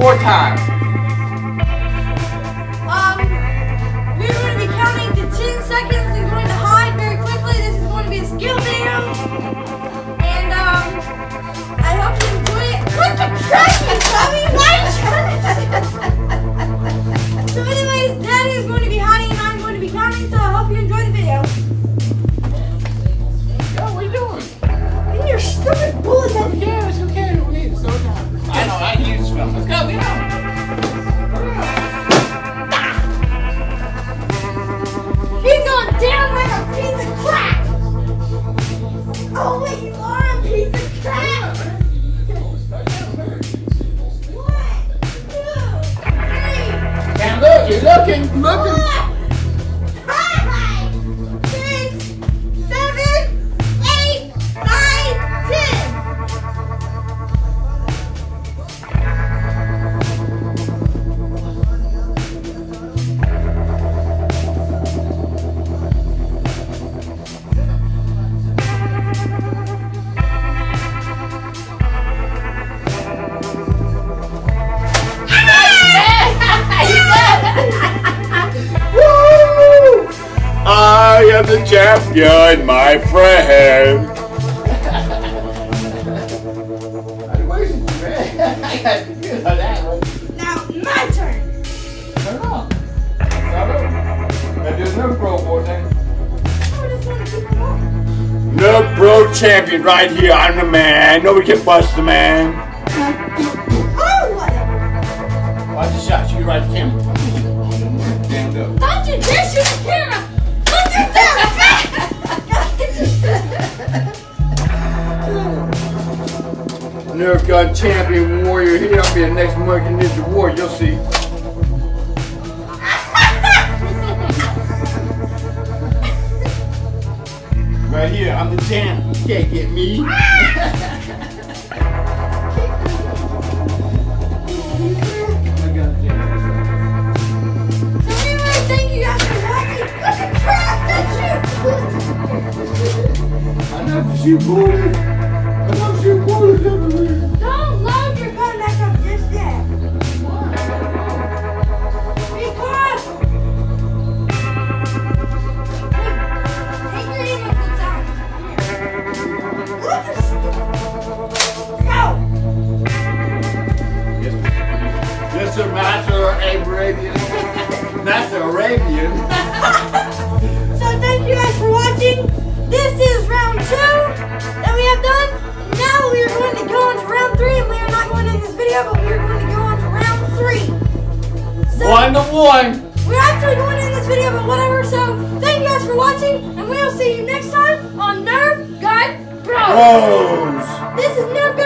War Time. We're going to be counting to 10 seconds and going to hide very quickly. This is going to be a skill video. And I hope you enjoy it. What the crap, you dummy? Why are you trying to... So anyways, Daddy is going to be hiding and I'm going to be counting, so I hope you enjoy the video. Yo, what are you doing? And your stupid bullet head. Yeah, it's okay. We need to slow down. I know, I can use this film. Let's go, get out. He's going down like a piece of crap! Oh wait, you are a piece of crap! 1, 2, 3, Can't look, you're looking. 4, 5, 6, 7, 8, 9, 10! I am the champion, my friend. I got to do that one. Now, my turn! Turn on. Gotta do Nerf War Time. Nerf Pro champion right here. I'm the man. Nobody can bust the man. Oh, whatever! Watch the shot. Shoot right at the camera. Stand up. Don't you dare shoot the camera! Don't you dare! Nerf gun champion warrior here. I'll be the next American Ninja Warrior. You'll see. Right here. I'm the champ. You can't get me. Thank you guys for watching. Look at crap, that's I know to shoot bullets. I know to shoot bullets everywhere. Don't load your gun back up just yet. Because take your email boots out. Look at go. Yes, sir, Master Arabian. Master Arabian. So thank you guys for watching. This is round 2 that we have done. Now we are going to go on to round 3, and we are not going in this video, but we are going to go on to round 3. So 1-1. we're actually going in this video, but whatever. So thank you guys for watching, and we will see you next time on Nerf Guy Bros. Rose. This is Nerf Guy